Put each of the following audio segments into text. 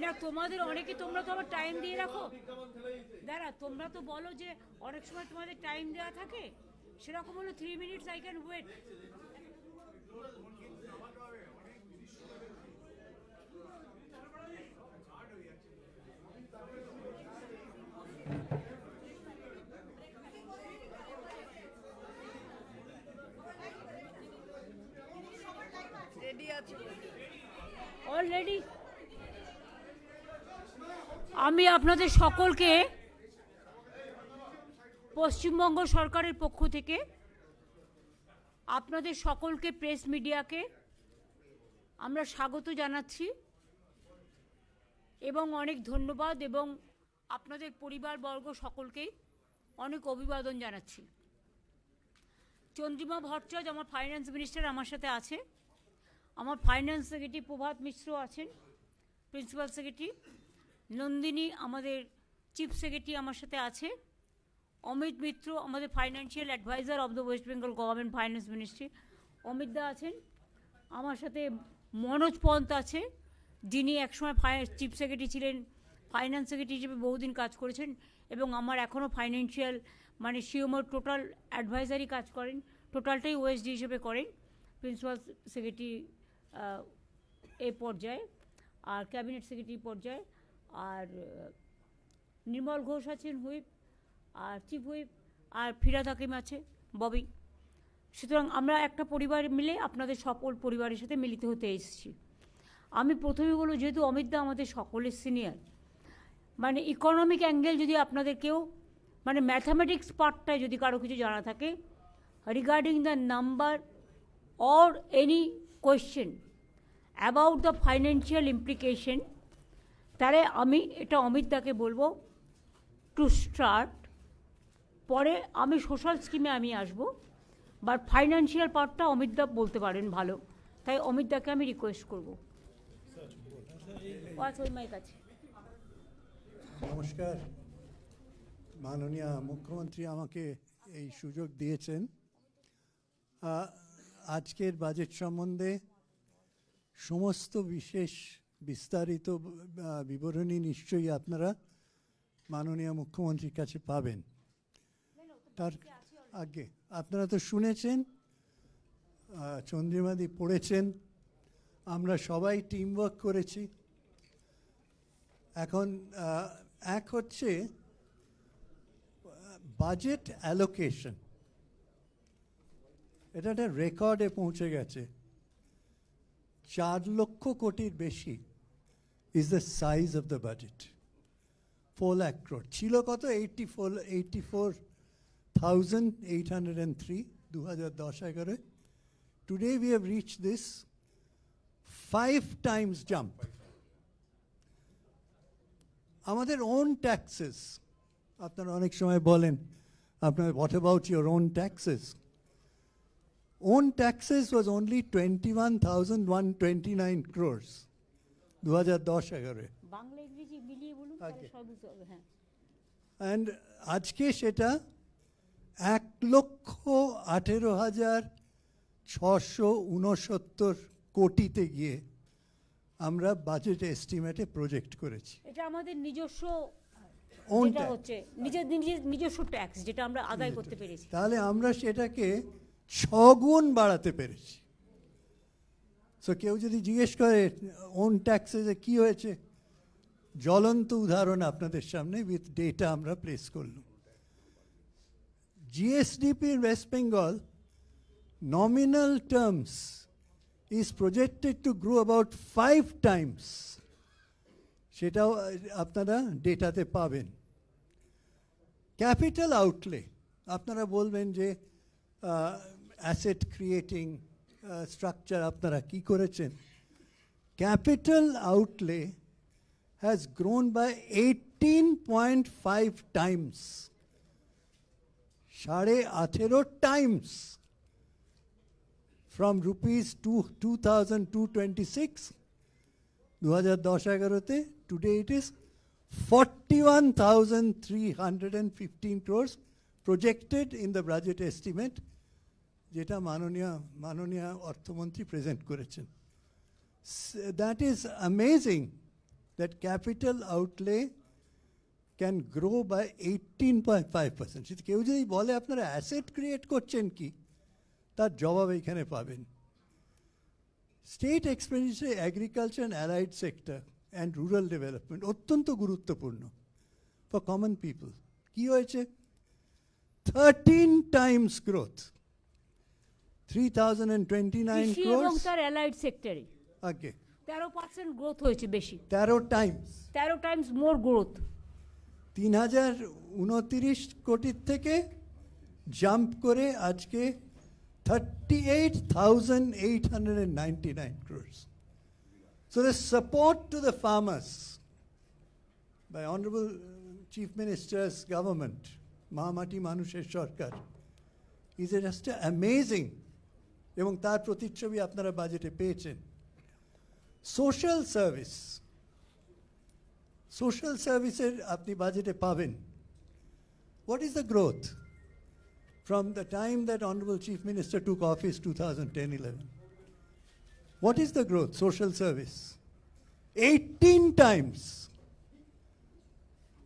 না তোমাদের অনেকে, তোমরা তো আবার টাইম দিয়ে রাখো। দাঁড়া, তোমরা তো বলো যে অনেক সময় তোমাদের টাইম দেওয়া থাকে, সেরকম হলো 3 minutes I can wait. Already আমি আপনাদের সকলকে পশ্চিমবঙ্গ সরকারের পক্ষ থেকে, আপনাদের সকলকে, প্রেস মিডিয়াকে আমরা স্বাগত জানাচ্ছি এবং অনেক ধন্যবাদ, এবং আপনাদের পরিবারবর্গ সকলকেই অনেক অভিবাদন জানাচ্ছি। চন্দ্রিমা ভট্টাচার্য আমার ফাইন্যান্স মিনিস্টার আমার সাথে আছে, আমার ফাইন্যান্স সেক্রেটারি প্রভাত মিশ্র আছেন, প্রিন্সিপাল সেক্রেটারি নন্দিনী আমাদের চিফ সেক্রেটারি আমার সাথে আছে, অমিত মিত্র আমাদের financial adviser of the West Bengal government finance ministry, Amit da আছেন আমার সাথে, মনোজ পন্ত আছে যিনি একসময় চিফ সেক্রেটারি ছিলেন, ফাইন্যান্স সেক্রেটারি হিসেবে বহুদিন কাজ করেছেন এবং আমার এখনও ফাইন্যান্সিয়াল মানে সিওমোর টোটাল অ্যাডভাইজারি কাজ করেন, টোটালটাই ওএসডি হিসেবে করেন, প্রিন্সিপাল সেক্রেটারি এই পর্যায়ে আর ক্যাবিনেট সেক্রেটারি পর্যায়ে, আর নির্মল ঘোষ আছেন হুইপ আর চিফ হুইপ, আর ফিরাদ হাকিম আছে ববি। সুতরাং আমরা একটা পরিবার মিলে আপনাদের সকল পরিবারের সাথে মিলিত হতে এসেছি। আমি প্রথমে বলব, যেহেতু অমিতদা আমাদের সকলের সিনিয়র, মানে ইকোনমিক অ্যাঙ্গেল যদি আপনাদের কেউ মানে ম্যাথামেটিক্স পার্টটায় যদি কারো কিছু জানা থাকে regarding the number or any question about the financial implication, তাহলে আমি এটা অমিতদাকে বলবো টু স্টার্ট। পরে আমি সোশ্যাল স্কিমে আমি আসবো, বাট ফাইন্যান্সিয়াল পার্টটা অমিতদা বলতে পারেন ভালো, তাই অমিতদাকে আমি রিকোয়েস্ট করবো। ওই কাছে নমস্কার, মাননীয় মুখ্যমন্ত্রী আমাকে এই সুযোগ দিয়েছেন। আজকের বাজেট সম্বন্ধে সমস্ত বিস্তারিত বিবরণী নিশ্চয়ই আপনারা মাননীয় মুখ্যমন্ত্রীর কাছে পাবেন। তার আগে আপনারা তো শুনেছেন, চন্দ্রিমাদি পড়েছেন, আমরা সবাই টিম ওয়ার্ক করেছি। এখন এক হচ্ছে বাজেট অ্যালোকেশন, এটা একটা রেকর্ডে পৌঁছে গেছে। 4 লক্ষ কোটির বেশি is the size of the budget. 4 lakh crore ছিল কত? 84,803 2010-11। Today we have reached this 5 times jump. আমাদের ওন ট্যাক্সেস, আপনারা অনেক সময় বলেন আপনার what about your own taxes? Own taxes was only 21,129 crores 2010-11। Bangla ইংরেজি মিলিয়ে বলুন তাহলে সব বুঝতে হবে। হ্যাঁ, অ্যান্ড আজকে সেটা 1,18,669 কোটিতে গিয়ে আমরা বাজেট এস্টিমেটে প্রজেক্ট করেছি। এটা আমাদের নিজস্ব Own যেটা tax। হচ্ছে নিজস্ব ট্যাক্স যেটা আমরা আদায় করতে পেরেছি। তাহলে আমরা সেটাকে 6 গুণ বাড়াতে পেরেছি। সো কেউ যদি জিজ্ঞেস করে ওন ট্যাক্সে কি হয়েছে, জ্বলন্ত উদাহরণ আপনাদের সামনে উইথ ডেটা আমরা প্লেস করলাম। GSDP West Bengal nominal terms is projected to grow about 5 times, সেটাও আপনারা ডেটাতে পাবেন। ক্যাপিটাল আউটলে আপনারা বলবেন যে অ্যাসেট ক্রিয়েটিং স্ট্রাকচার আপনারা কি করেছেন? Capital outlay has grown by 18.5 times, 18.5 times, from rupees 2,226 2010-11 today it is 41,315 crores projected in the budget estimate যেটা মাননীয় অর্থমন্ত্রী প্রেজেন্ট করেছেন, that is amazing that capital outlay can grow by 18.5%. কেউ যদি বলে আপনারা অ্যাসেট ক্রিয়েট করছেন কি, তার জবাব এখানে পাবেন। State expenditure agriculture and allied sector and rural development অত্যন্ত গুরুত্বপূর্ণ ফর কমন পিপল। কি হয়েছে? 13 times growth, 3,029 কৃষি এবং crores. তার অ্যালাইড সেক্টরে আগে 13% গ্রোথ হয়েছে বেশি, 13 times, 13 টাইমস মোর গ্রোথ। 3,029 কোটির থেকে জাম্প করে আজকে 38,899 crores. So the support to the farmers by Honorable Chief Minister's government, Mahamati Manusher Sarkar, is just amazing. এবং তার প্রতিচ্ছবি আপনারা বাজেটে পেয়েছেন। সোশ্যাল সার্ভিসের আপনি বাজেটে পাবেন। What is the growth from the time that Honorable Chief Minister took office 2010-11? What is the growth? Social service 18 times,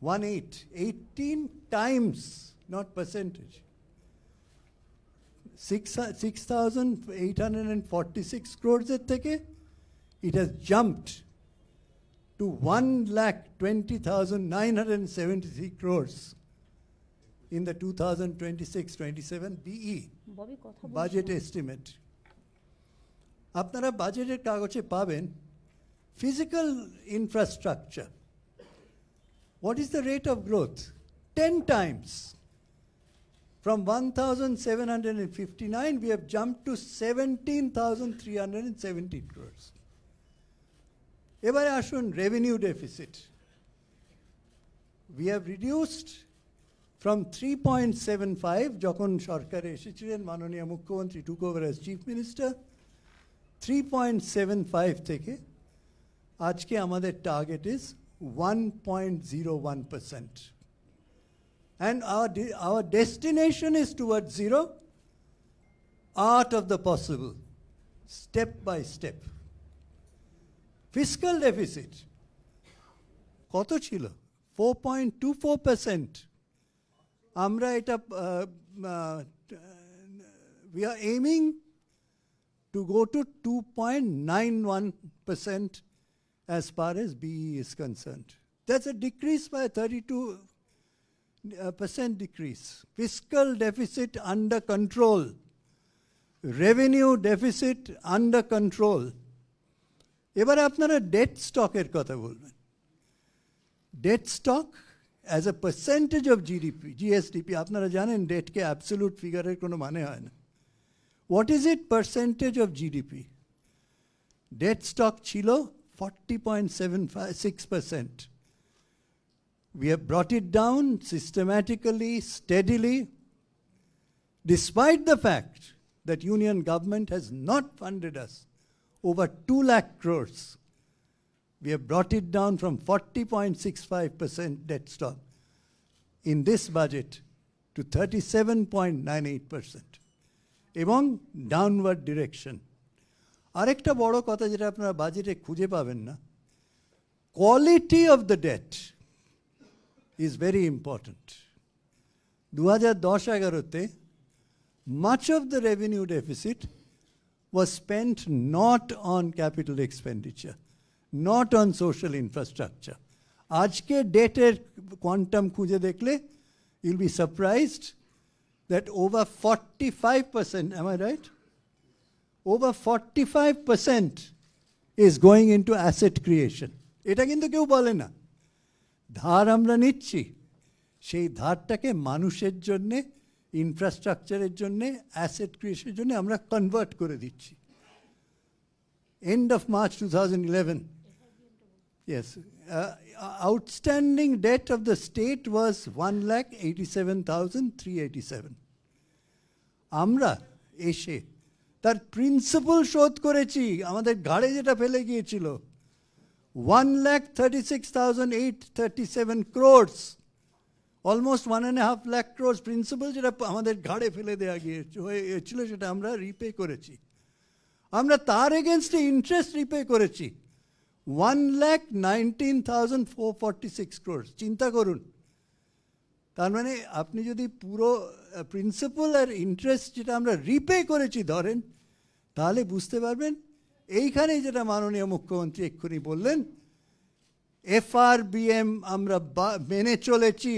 18 times, not percentage. 6,846 crores এর থেকে it has jumped to 1,20,973 crores in the 2026-27 BE Bobby কথা budget estimate. আপনারা বাজেটের কাগজে পাবেন physical infrastructure. What is the rate of growth? 10 times. From 1,759, we have jumped to 17,370 crores. এবারে আসুন revenue deficit. We have reduced from 3.75 যখন সরকারে এসেছিলেন মাননীয় মুখ্যমন্ত্রী took over as chief minister, 3.75 থেকে আজকে আমাদের target is 1.01%. And our destination is towards zero, art of the possible, step by step. Fiscal deficit, কত ছিল? 4.24%. আমরা এটা we are aiming to go to 2.91% as far as BE is concerned. That's a decrease by 32% decrease. Fiscal deficit under control. Revenue deficit under control. এবারে আপনারা debt stock এর কথা বলবেন। Debt stock as a percentage of GDP, GSDP, আপনারা জানেন ডেটকে absolute ফিগারের কোনো মানে হয় না। What is it percentage of GDP? Debt stock ছিল 40.76%. We have brought it down systematically, steadily, despite the fact that Union government has not funded us over 2 lakh crores. We have brought it down from 40.65% debt stock in this budget to 37.98%. এবং downward direction. আরেকটা বড় কথা যেটা আপনারা বাজেটে খুঁজে পাবেন না, quality of the debt is very important. 2010-11-তে much of the revenue deficit was spent not on capital expenditure, not on social infrastructure. আজকে ডেটের কোয়ান্টাম খুঁজে দেখলে you'll be surprised that over 45%, am I right? Over 45% is going into asset creation. এটা কিন্তু কেউ বলে না। ধার আমরা নিচ্ছি, সেই ধারটাকে মানুষের জন্যে, ইনফ্রাস্ট্রাকচারের জন্যে, অ্যাসেট ক্রিয়েশনের জন্য আমরা কনভার্ট করে দিচ্ছি। End of March 2011, yes, outstanding debt of the state was 1,87,387. আমরা এসে তার প্রিন্সিপাল শোধ করেছি, আমাদের ঘাড়ে যেটা ফেলে গিয়েছিল 1,36,837 crores almost 1.5 lakh crores principal যেটা আমাদের ঘাড়ে ফেলে দেওয়া হয়েছিল সেটা আমরা রিপে করেছি। আমরা তার এগেনস্টে ইন্টারেস্ট রিপে করেছি 1,19,446 crores। চিন্তা করুন, তার মানে আপনি যদি পুরো প্রিন্সিপাল আর ইন্টারেস্ট যেটা আমরা রিপে করেছি ধরেন, তাহলে বুঝতে পারবেন এইখানে যেটা মাননীয় মুখ্যমন্ত্রী এক্ষুনি বললেন, FRBM আমরা মেনে চলেছি,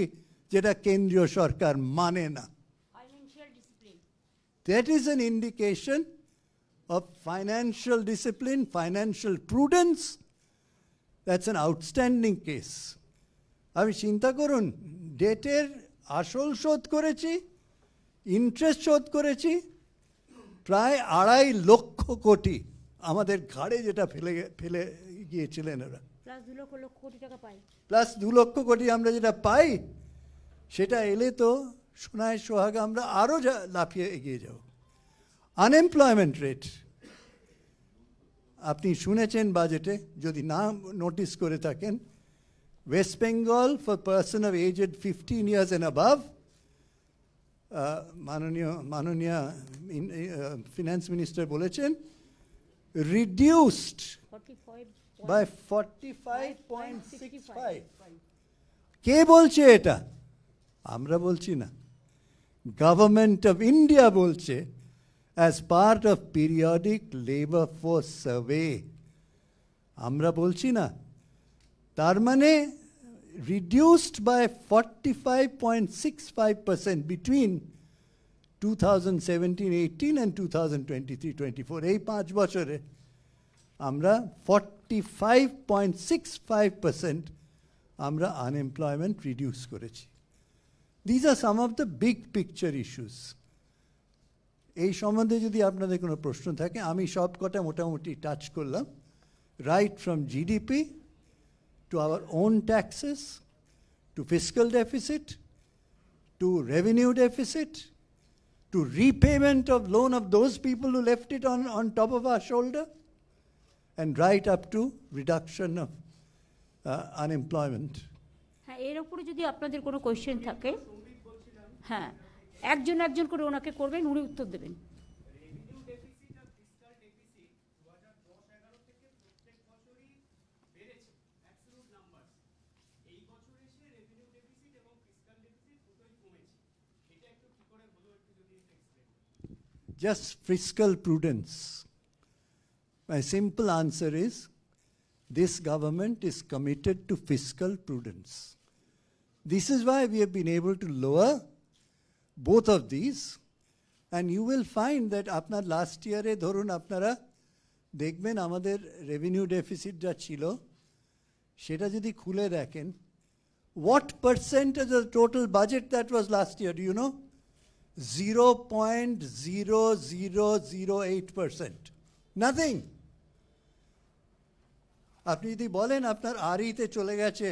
যেটা কেন্দ্রীয় সরকার মানে না। Financial discipline, That is an indication of financial discipline, financial prudence. That's an outstanding case. আমি চিন্তা করুন, ডেটের আসল শোধ করেছি, ইন্টারেস্ট শোধ করেছি, প্রায় 2.5 লক্ষ কোটি আমাদের ঘাড়ে যেটা ফেলে গিয়েছিলেন ওরা, প্লাস 2 লক্ষ কোটি টাকা পাই। প্লাস 2 লক্ষ কোটি আমরা যেটা পাই, সেটা এলে তো সোনায় সোহাগা আমরা আরও লাফিয়ে এগিয়ে যাব। আনএমপ্লয়মেন্ট রেট আপনি শুনেছেন বাজেটে, যদি না নোটিস করে থাকেন, West Bengal for person of aged 15 years and above, মাননীয় ফিনান্স মিনিস্টার বলেছেন, রিডিউসড 45 by 45.65। কে বলছে এটা? আমরা বলছি না, গভর্নমেন্ট অফ ইন্ডিয়া বলছে, as part of periodic labor force survey। আমরা বলছি না। তার মানে reduced by 45.65% between 2017-18 and 2023-24, এই 5 বছরে আমরা 45.65% আমরা আনএমপ্লয়মেন্ট রিডিউস করেছি। These are some of the big picture issues. এই সম্বন্ধে যদি আপনাদের কোনো প্রশ্ন থাকে, আমি সব কটা মোটামুটি টাচ করলাম, right from GDP to our own taxes, to fiscal deficit, to revenue deficit, to repayment of loan of those people who left it on top of our shoulder, and right up to reduction of unemployment. হ্যাঁ, এর উপরে যদি আপনাদের কোনো question থাকে, হ্যাঁ, একজন একজন করে ওনাকে করবেন, উনি উত্তর দেবেন। Just fiscal prudence. My simple answer is, this government is committed to fiscal prudence. This is why we have been able to lower both of these, and you will find that আপনার last year এ ধরুন আপনারা দেখবেন আমাদের revenue deficit যা ছিল, সেটা যদি খুলে দেখেন, what percentage of the total budget that was last year, do you know? 0.0008%. Nothing. আপনি যদি বলেন আপনার আরইতে চলে গেছে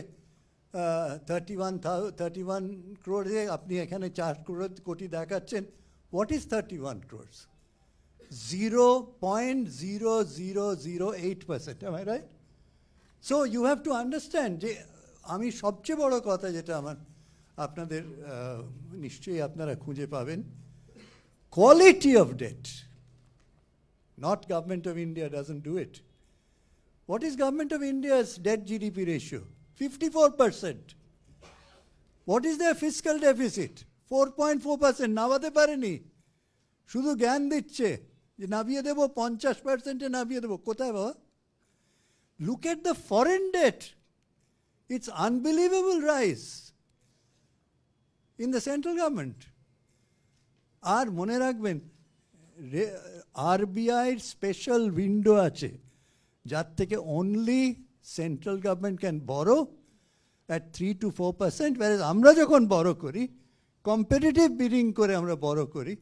31 crore, আপনি এখানে 4 কোটি দেখাচ্ছেন, what is 31 crores? 0.0008%. Am I right? So you have to understand যে আমি সবচেয়ে বড় কথা যেটা আমার আপনাদের নিশ্চয়ই আপনারা খুঁজে পাবেন, quality of debt. Not Government of India doesn't do it. What is Government of India's debt GDP ratio? 54%. What is their fiscal deficit? 4.4%. নামাতে পারেনি, শুধু জ্ঞান দিচ্ছে যে নামিয়ে দেবো, 50%-এ নামিয়ে দেবো। কোথায় বাবা? Look at the foreign debt. It's unbelievable rise in the central government. আর মনে রাখবেন, RBI স্পেশাল উইন্ডো আছে, যার থেকে only central government can borrow at 3 to 4%, whereas আমরা যখন borrow করি, competitive bidding করে আমরা borrow করি,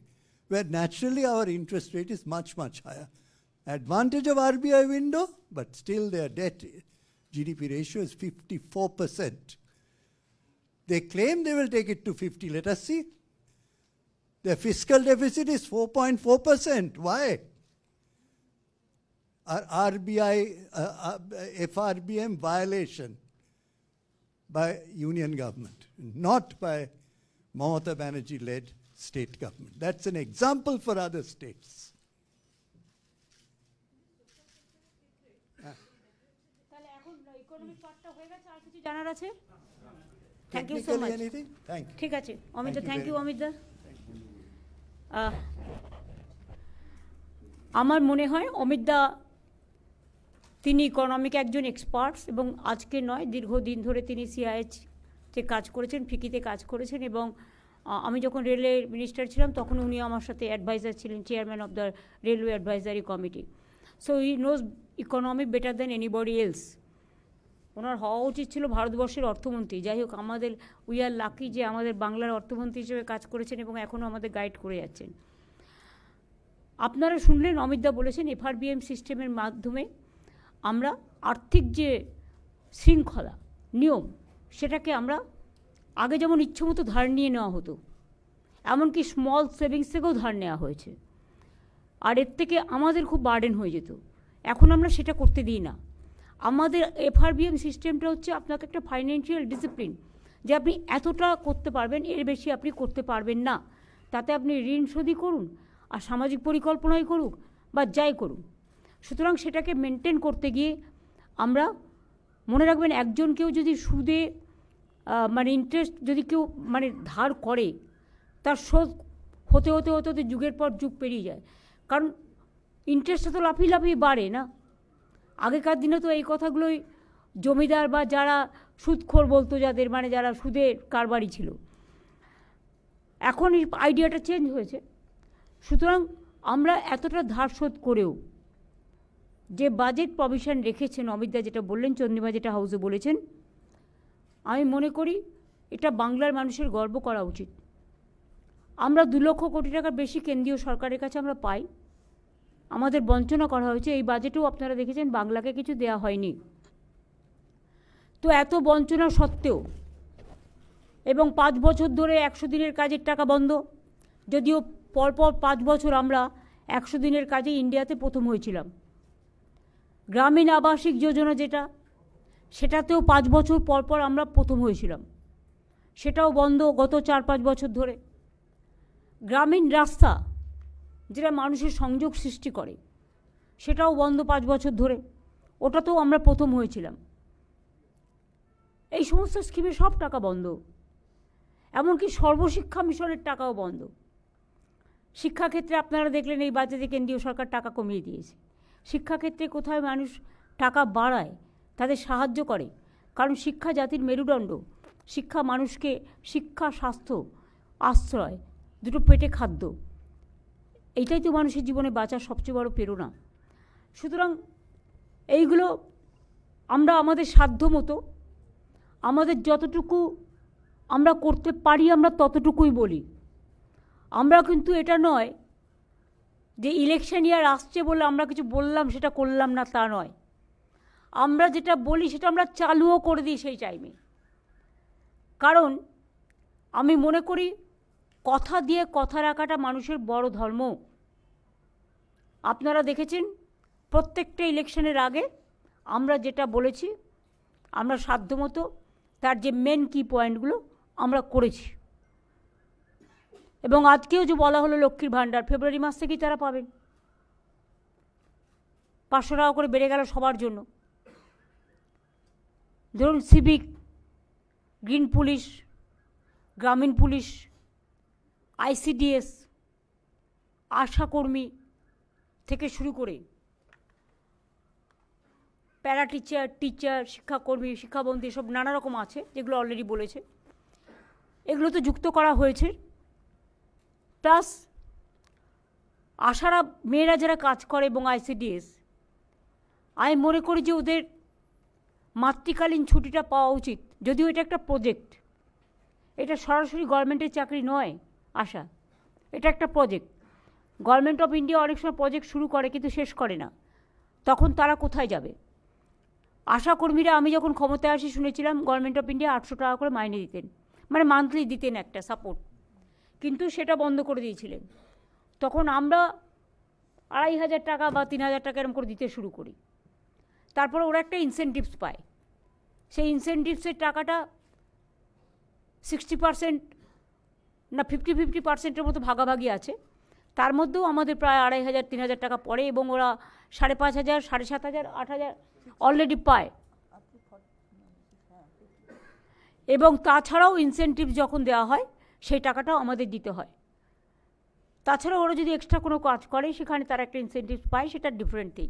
where naturally our interest rate is much, much higher. Advantage of RBI window, but still their debt GDP ratio is 54%. They claim they will take it to 50. Let us see. Their fiscal deficit is 4.4%. Why? Our RBI, FRBM violation. by union government, not by Mamata Banerjee-led state government. That's an example for other states. তাহলে এখন economic পার্টটা হয়ে গেছে, আর কিছু জানার আছে? Thank you so Technically much. anything? Thank you. ঠিক আছে Amit, Thank you thank very you much. Amit da. আমার মনে হয় অমিত দা তিনি ইকোনমিক একজন এক্সপার্টস, এবং আজকে নয় দীর্ঘদিন ধরে তিনি সিআইএইচতে কাজ করেছেন, ফিকিতে কাজ করেছেন, এবং আমি যখন রেলওয়ে মিনিস্টার ছিলাম তখন উনি আমার সাথে অ্যাডভাইজার ছিলেন, chairman of the railway advisory committee. So he knows economy better than anybody else. ওনার হওয়া উচিত ছিল ভারতবর্ষের অর্থমন্ত্রী। যাই হোক, আমাদের উই আর লাকি যে আমাদের বাংলার অর্থমন্ত্রী হিসেবে কাজ করেছেন এবং এখনও আমাদের গাইড করে যাচ্ছেন। আপনারা শুনলেন অমিতদা বলেছেন এফআরবিএম সিস্টেমের মাধ্যমে আমরা আর্থিক যে শৃঙ্খলা নিয়ম সেটাকে আমরা আগে যেমন ইচ্ছেমতো ধার নিয়ে নেওয়া হতো, এমনকি স্মল সেভিংস থেকেও ধার নেওয়া হয়েছে, আর এর থেকে আমাদের খুব বার্ডেন হয়ে যেত। এখন আমরা সেটা করতে দিই না। আমাদের এফআরবিএম সিস্টেমটা হচ্ছে আপনাকে একটা ফাইন্যান্সিয়াল ডিসিপ্লিন, যে আপনি এতটা করতে পারবেন, এর বেশি আপনি করতে পারবেন না। তাতে আপনি ঋণ শোধই করুন আর সামাজিক পরিকল্পনাই করুক বা যাই করুন। সুতরাং সেটাকে মেনটেন করতে গিয়ে আমরা মনে রাখবেন, একজন কেউ যদি সুদে মানে ইন্টারেস্ট যদি কেউ মানে ধার করে, তার শোধ হতে হতে হতে হতে যুগের পর যুগ পেরিয়ে যায়। কারণ ইন্টারেস্টটা তো লাফিয়ে লাফিয়ে বাড়ে না। আগেকার দিনে তো এই কথাগুলোই জমিদার বা যারা সুদখোর বলতো, যাদের মানে যারা সুদের কারবারি ছিল। এখন এই আইডিয়াটা চেঞ্জ হয়েছে। সুতরাং আমরা এতটা ধার শোধ করেও যে বাজেট প্রভিশন রেখেছেন অমিতদা, যেটা বললেন, চন্দ্রিমা যেটা হাউসে বলেছেন, আমি মনে করি এটা বাংলার মানুষের গর্ব করা উচিত। আমরা 2 লক্ষ কোটি টাকার বেশি কেন্দ্রীয় সরকারের কাছে আমরা পাই, আমাদের বঞ্চনা করা হয়েছে। এই বাজেটেও আপনারা দেখেছেন বাংলাকে কিছু দেওয়া হয়নি। তো এত বঞ্চনা সত্ত্বেও, এবং 5 বছর ধরে 100 দিনের কাজের টাকা বন্ধ, যদিও পরপর 5 বছর আমরা 100 দিনের কাজে ইন্ডিয়াতে প্রথম হয়েছিলাম। গ্রামীণ আবাসিক যোজনা যেটা, সেটাতেও 5 বছর পরপর আমরা প্রথম হয়েছিলাম, সেটাও বন্ধ গত 4-5 বছর ধরে। গ্রামীণ রাস্তা যেটা মানুষের সংযোগ সৃষ্টি করে, সেটাও বন্ধ 5 বছর ধরে, ওটাতেও আমরা প্রথম হয়েছিলাম। এই সমস্ত স্কিমে সব টাকা বন্ধ, এমনকি সর্বশিক্ষা মিশনের টাকাও বন্ধ। শিক্ষাক্ষেত্রে আপনারা দেখলেন এই বাজেটে কেন্দ্রীয় সরকার টাকা কমিয়ে দিয়েছে। শিক্ষাক্ষেত্রে কোথায় মানুষ টাকা বাড়ায়, তাদের সাহায্য করে, কারণ শিক্ষা জাতির মেরুদণ্ড। শিক্ষা মানুষকে শিক্ষা, স্বাস্থ্য, আশ্রয়, দুটো পেটে খাদ্য, এইটাই তো মানুষের জীবনে বাঁচার সবচেয়ে বড় প্রেরণা। সুতরাং এইগুলো আমরা আমাদের সাধ্য মতো, আমাদের যতটুকু আমরা করতে পারি আমরা ততটুকুই বলি। আমরা কিন্তু এটা নয় যে ইলেকশন ইয়ার আসছে বলে আমরা কিছু বললাম সেটা করলাম না, তা নয়। আমরা যেটা বলি সেটা আমরা চালুও করে দিই সেই টাইমে। কারণ আমি মনে করি কথা দিয়ে কথা রাখাটা মানুষের বড় ধর্ম। আপনারা দেখেছেন প্রত্যেকটা ইলেকশনের আগে আমরা যেটা বলেছি, আমরা সাধ্যমতো তার যে মেন কি পয়েন্টগুলো আমরা করেছি। এবং আজকেও যে বলা হলো লক্ষ্মীর ভাণ্ডার, ফেব্রুয়ারি মাস থেকেই তারা পাবেন। 500 টাকা করে বেড়ে গেল সবার জন্য। ধরুন সিভিক, গ্রিন পুলিশ, গ্রামীণ পুলিশ, আইসিডিএস, আশাকর্মী থেকে শুরু করে প্যারা টিচার, টিচার, শিক্ষাকর্মী, শিক্ষাবন্ধী, সব নানা রকম আছে যেগুলো অলরেডি বলেছে, এগুলো তো যুক্ত করা হয়েছে। প্লাস আশারা মেয়েরা যারা কাজ করে এবং আইসিডিএস, আমি মনে করি যে ওদের মাতৃকালীন ছুটিটা পাওয়া উচিত। যদিও এটা একটা প্রজেক্ট, এটা সরাসরি গভর্নমেন্টের চাকরি নয় আশা, এটা একটা প্রজেক্ট। গভর্নমেন্ট অফ ইন্ডিয়া অনেক সময় প্রজেক্ট শুরু করে কিন্তু শেষ করে না, তখন তারা কোথায় যাবে? আশাকর্মীরা আমি যখন ক্ষমতায় আসি শুনেছিলাম গভর্নমেন্ট অফ ইন্ডিয়া 800 টাকা করে মাইনে দিতেন, মানে মান্থলি দিতেন একটা সাপোর্ট, কিন্তু সেটা বন্ধ করে দিয়েছিলেন। তখন আমরা 2500 টাকা বা 3000 টাকা এরকম করে দিতে শুরু করি। তারপরে ওরা একটা ইনসেন্টিভস পায়, সেই ইনসেন্টিভসের টাকাটা 60% না 50% মতো ভাগাভাগি আছে। তার মধ্যেও আমাদের প্রায় 2500-3000 টাকা পড়ে এবং ওরা 5500, 7500, 8000 অলরেডি পায়। এবং তাছাড়াও ইনসেনটিভ যখন দেওয়া হয় সেই টাকাটাও আমাদের দিতে হয়। তাছাড়াও ওরা যদি এক্সট্রা কোনো কাজ করে সেখানে তারা একটা ইনসেনটিভ পায়, সেটা ডিফারেন্ট থিং।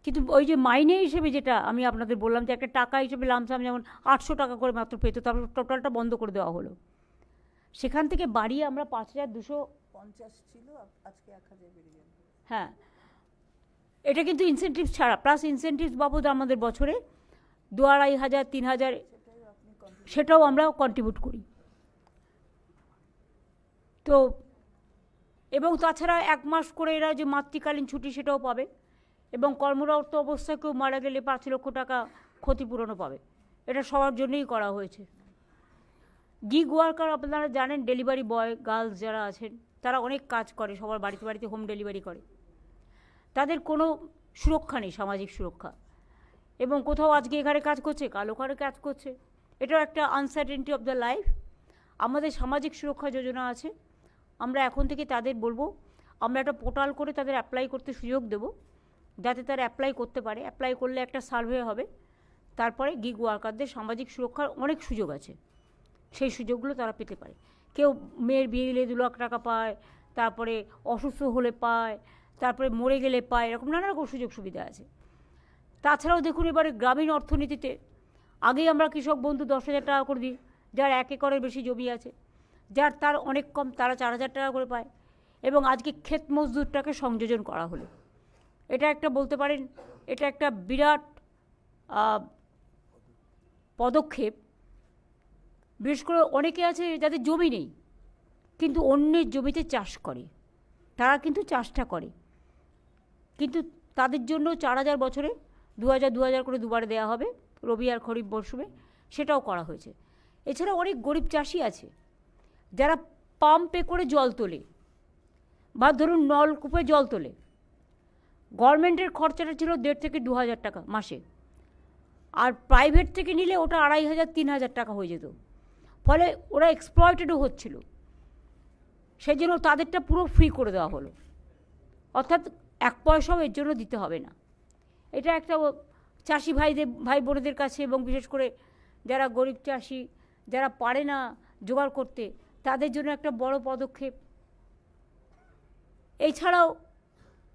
কিন্তু ওই যে মাইনে হিসেবে যেটা আমি আপনাদের বললাম যে একটা টাকা হিসেবে লামসাম যেমন 800 টাকা করে মাত্র পেত, তারপর টোটালটা বন্ধ করে দেওয়া হলো। সেখান থেকে বাড়িয়ে আমরা 5250 ছিল, আজকে 1000 বেড়ে গেল। হ্যাঁ, এটা কিন্তু ইনসেনটিভ ছাড়া, প্লাস ইনসেনটিভ বাবদ আমাদের বছরে 2500-3000 সেটাও আমরা কন্ট্রিবিউট করি। তো এবং তাছাড়া 1 মাস করে এরা যে মাতৃকালীন ছুটি সেটাও পাবে এবং কর্মরত অবস্থায় কেউ মারা গেলে 5 লক্ষ টাকা ক্ষতিপূরণও পাবে। এটা সবার জন্যই করা হয়েছে। গিগ ওয়ার্কার আপনারা জানেন, ডেলিভারি বয় গার্লস যারা আছেন তারা অনেক কাজ করে, সবার বাড়িতে বাড়িতে হোম ডেলিভারি করে। তাদের কোনো সুরক্ষা নেই, সামাজিক সুরক্ষা। এবং কোথাও আজকে এখানে কাজ করছে, কাল ওখানে কাজ করছে, এটাও একটা আনসার্টেনটি অফ দ্য লাইফ। আমাদের সামাজিক সুরক্ষা যোজনা আছে, আমরা এখন থেকে তাদের বলবো, আমরা একটা পোর্টাল করে তাদের অ্যাপ্লাই করতে সুযোগ দেব, যাতে তারা অ্যাপ্লাই করতে পারে। অ্যাপ্লাই করলে একটা সার্ভে হবে, তারপরে গিগ ওয়ার্কারদের সামাজিক সুরক্ষার অনেক সুযোগ আছে, সেই সুযোগগুলো তারা পেতে পারে। কেউ মেয়ের বিয়ে দিলে 2 লাখ টাকা পায়, তারপরে অসুস্থ হলে পায়, তারপরে মরে গেলে পায়, এরকম নানা রকম সুযোগ সুবিধা আছে। তাছাড়াও দেখুন, এবারে গ্রামীণ অর্থনীতিতে আগেই আমরা কৃষক বন্ধু 10,000 টাকা করে দিই, যার 1 একরের বেশি জমি আছে, যার তার অনেক কম, তারা 4000 টাকা করে পায়। এবং আজকে ক্ষেত মজদুরটাকে সংযোজন করা হলো। এটা একটা বলতে পারেন, এটা একটা বিরাট পদক্ষেপ। বিশেষ করে অনেকে আছে যাদের জমি নেই কিন্তু অন্যের জমিতে চাষ করে, তারা কিন্তু চাষটা করে, কিন্তু তাদের জন্য 4000 বছরে 2000 করে দুবারে দেওয়া হবে, রবি আর খরিফ মরশুমে, সেটাও করা হয়েছে। এছাড়া অনেক গরিব চাষি আছে যারা পাম্পে করে জল তোলে বা ধরুন নলকূপে জল তোলে। গভর্নমেন্টের খরচাটা ছিল 1,500 থেকে 2,000 টাকা মাসে, আর প্রাইভেট থেকে নিলে ওটা 2500-3000 টাকা হয়ে যেত। ফলে ওরা এক্সপ্লয়েটেডও হচ্ছিল, সেই জন্য তাদেরটা পুরো ফ্রি করে দেওয়া হলো, অর্থাৎ 1 পয়সাও এর জন্য দিতে হবে না। এটা একটা চাষি ভাই বোনেদের কাছে এবং বিশেষ করে যারা গরিব চাষি, যারা পারে না জোগাড় করতে, তাদের জন্য একটা বড় পদক্ষেপ। এছাড়াও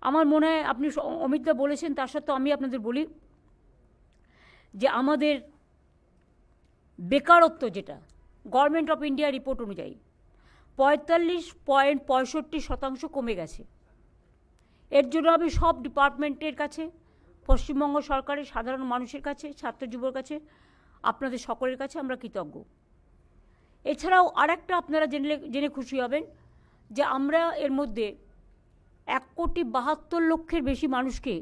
আমার মনে হয়, আপনি অমিতদা বলেছেন, তার সত্ত্বেও আমি আপনাদের বলি যে আমাদের বেকারত্ব, যেটা গভর্নমেন্ট অফ ইন্ডিয়া রিপোর্ট অনুযায়ী 45.65% কমে গেছে। এর জন্য আমি সব ডিপার্টমেন্টের কাছে, পশ্চিমবঙ্গ সরকারের সাধারণ মানুষের কাছে, ছাত্র যুবর কাছে, আপনাদের সকলের কাছে আমরা কৃতজ্ঞ। এছাড়াও আরেকটা আপনারা জেনে খুশি হবেন যে আমরা এর মধ্যে 1,72,00,000 বেশি মানুষকে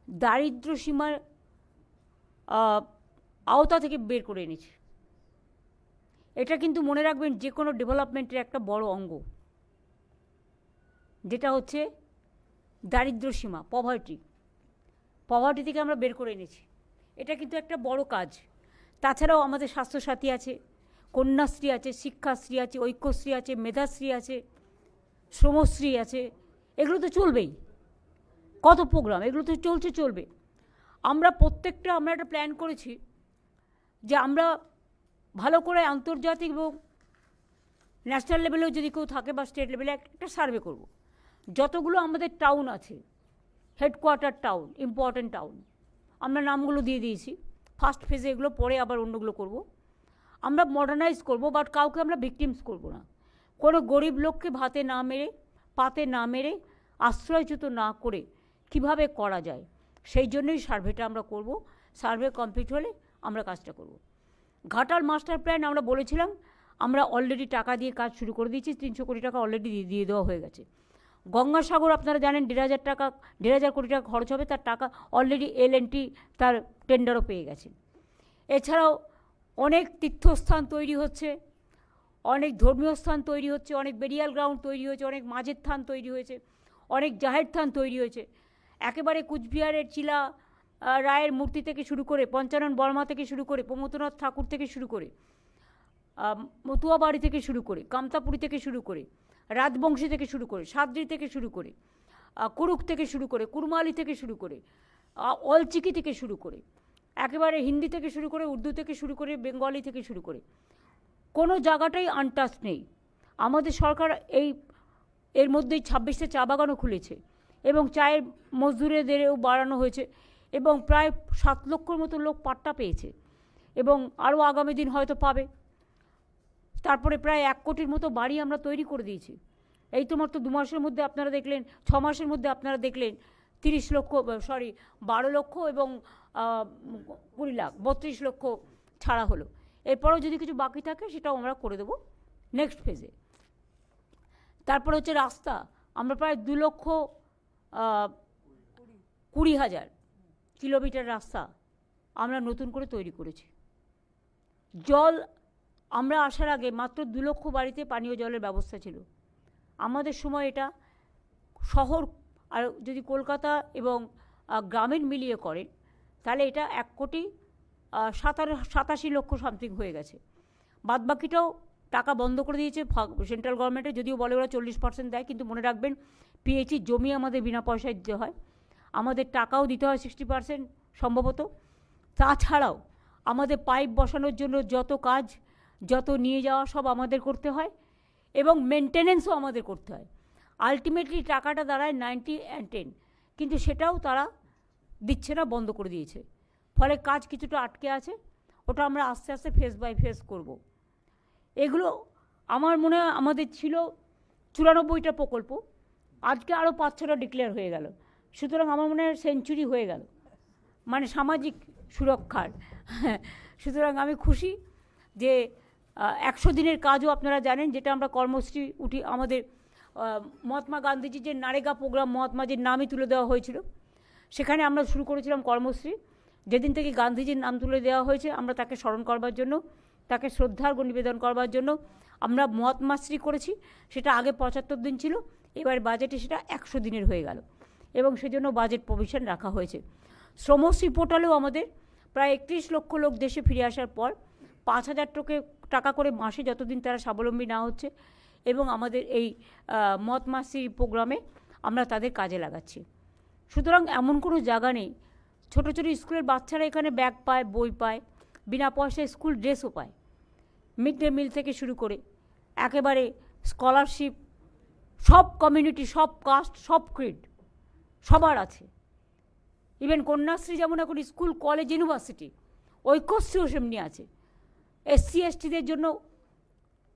দারিদ্র সীমার আওতা থেকে বের করে এনেছি। এটা কিন্তু মনে রাখবেন, যে কোনো ডেভেলপমেন্টের একটা বড় অঙ্গ, যেটা হচ্ছে দারিদ্র সীমা, পভার্টি থেকে আমরা বের করে এনেছি। এটা কিন্তু একটা বড় কাজ। তাছাড়াও আমাদের স্বাস্থ্যসাথী আছে, কন্যাশ্রী আছে, শিক্ষাশ্রী আছে, ঐক্যশ্রী আছে, মেধাশ্রী আছে, শ্রমশ্রী আছে, এগুলো তো চলবেই। কত প্রোগ্রাম, এগুলো তো চলবে। আমরা একটা প্ল্যান করেছি যে আমরা ভালো করে আন্তর্জাতিক এবং ন্যাশনাল লেভেলেও যদি কেউ থাকে বা স্টেট লেভেলে একটা সার্ভে করব। যতগুলো আমাদের টাউন আছে, হেডকোয়ার্টার টাউন, ইম্পর্ট্যান্ট টাউন, আমরা নামগুলো দিয়ে দিয়েছি। ফার্স্ট ফেজে এগুলো, পরে আবার অন্যগুলো করব। আমরা মডার্নাইজ করব, বাট কাউকে আমরা ভিকটিমস করব না। কোনো গরিব লোককে পাতে না মেরে আশ্রয়চ্যুত না করে কিভাবে করা যায়, সেই জন্যই সার্ভেটা আমরা করব। সার্ভে কমপ্লিট হলে আমরা কাজটা করব। ঘাটাল মাস্টার প্ল্যান আমরা বলেছিলাম, আমরা অলরেডি টাকা দিয়ে কাজ শুরু করে দিয়েছি, 300 কোটি টাকা অলরেডি দিয়ে দেওয়া হয়ে গেছে। গঙ্গাসাগর আপনারা জানেন 1,500 কোটি টাকা খরচ হবে, তার টাকা অলরেডি L&T তার টেন্ডারও পেয়ে গেছে। এছাড়াও অনেক তীর্থস্থান তৈরি হচ্ছে, অনেক ধর্মীয় স্থান তৈরি হচ্ছে, অনেক বেরিয়াল গ্রাউন্ড তৈরি হয়েছে, অনেক মাঝের থান তৈরি হয়েছে, অনেক জাহের থান তৈরি হয়েছে। একেবারে কুচবিহারের চিলা রায়ের মূর্তি থেকে শুরু করে, পঞ্চানন বর্মা থেকে শুরু করে, প্রমথনাথ ঠাকুর থেকে শুরু করে, মতুয়াবাড়ি থেকে শুরু করে, কামতাপুরি থেকে শুরু করে, রাজবংশী থেকে শুরু করে, সাদ্রি থেকে শুরু করে, কুরুক থেকে শুরু করে, কুরমালি থেকে শুরু করে, অলচিকি থেকে শুরু করে, একেবারে হিন্দি থেকে শুরু করে, উর্দু থেকে শুরু করে, বেঙ্গলি থেকে শুরু করে কোনো জায়গাটাই আনটাচ নেই। আমাদের সরকার এর মধ্যেই 26টে চা বাগানও খুলেছে এবং চায়ের মজদুরেদেরও বাড়ানো হয়েছে এবং প্রায় 7 লক্ষর মতো লোক পাট্টা পেয়েছে এবং আরও আগামী দিন হয়তো পাবে। তারপরে প্রায় 1 কোটির মতো বাড়ি আমরা তৈরি করে দিয়েছি। এই তো মাত্র 2 মাসের মধ্যে আপনারা দেখলেন, 6 মাসের মধ্যে আপনারা দেখলেন 12 লক্ষ এবং 20 লাখ 32 লক্ষ ছাড়া হলো। এরপরেও যদি কিছু বাকি থাকে সেটাও আমরা করে দেবো নেক্সট ফেজে। তারপরে হচ্ছে রাস্তা, আমরা প্রায় 2,20,000 কিলোমিটার রাস্তা আমরা নতুন করে তৈরি করেছি। জল, আমরা আসার আগে মাত্র 2 লক্ষ বাড়িতে পানীয় জলের ব্যবস্থা ছিল। আমাদের সময় এটা শহর, আর যদি কলকাতা এবং গ্রামীণ মিলিয়ে করেন তাহলে এটা 1,87 লক্ষ সামথিং হয়ে গেছে। বাদবাকিটাও টাকা বন্ধ করে দিয়েছে সেন্ট্রাল গভর্নমেন্টে, যদিও বলে ওরা 40% দেয়, কিন্তু মনে রাখবেন পিএইচই জমি আমাদের বিনা পয়সায় দিতে হয়, আমাদের টাকাও দিতে হয় 60% সম্ভবত। তাছাড়াও আমাদের পাইপ বসানোর জন্য যত কাজ, যত নিয়ে যাওয়া সব আমাদের করতে হয় এবং মেনটেনেন্সও আমাদের করতে হয়। আলটিমেটলি টাকাটা দাঁড়ায় 90 and 10, কিন্তু সেটাও তারা দিচ্ছে না, বন্ধ করে দিয়েছে। ফলে কাজ কিছুটা আটকে আছে, ওটা আমরা আস্তে আস্তে ফেজ বাই ফেজ করব। এগুলো আমার মনে হয় আমাদের ছিল 94টা প্রকল্প, আজকে আরও 5-6টা ডিক্লেয়ার হয়ে গেল। সুতরাং আমার মনে হয় সেঞ্চুরি হয়ে গেল, মানে সামাজিক সুরক্ষার। সুতরাং আমি খুশি যে 100 দিনের কাজও আপনারা জানেন, যেটা আমরা কর্মশ্রী আমাদের মহাত্মা গান্ধীজির যে নারেগা প্রোগ্রাম, মহাত্মাজির নামই তুলে দেওয়া হয়েছিল, সেখানে আমরা শুরু করেছিলাম কর্মশ্রী। যেদিন থেকে গান্ধীজির নাম তুলে দেওয়া হয়েছে আমরা তাকে স্মরণ করবার জন্য, তাকে শ্রদ্ধার্ঘ নিবেদন করবার জন্য আমরা মহাত্মাশ্রী করেছি। সেটা আগে 75 দিন ছিল, এবার বাজেটে সেটা 100 দিনের হয়ে গেল এবং সেজন্য বাজেট প্রভিশন রাখা হয়েছে। শ্রমশ্রী পোর্টালেও আমাদের প্রায় 31 লক্ষ লোক দেশে ফিরে আসার পর 5,000 টাকা করে মাসে যতদিন তারা স্বাবলম্বী না হচ্ছে, এবং আমাদের এই মহাত্মাশ্রী প্রোগ্রামে আমরা তাদের কাজে লাগাচ্ছি। সুতরাং এমন কোনো জায়গা নেই, ছোটো ছোটো স্কুলের বাচ্চারা এখানে ব্যাগ পায়, বই পায়, বিনা পয়সায় স্কুল ড্রেসও পায়, মিড ডে মিল থেকে শুরু করে একেবারে স্কলারশিপ, সব কমিউনিটি, সব কাস্ট, সব ক্রিড সবার আছে। ইভেন কন্যাশ্রী যেমন এখন স্কুল, কলেজ, ইউনিভার্সিটি, ঐক্যশ্রীও সেমনি আছে। SC STদের জন্য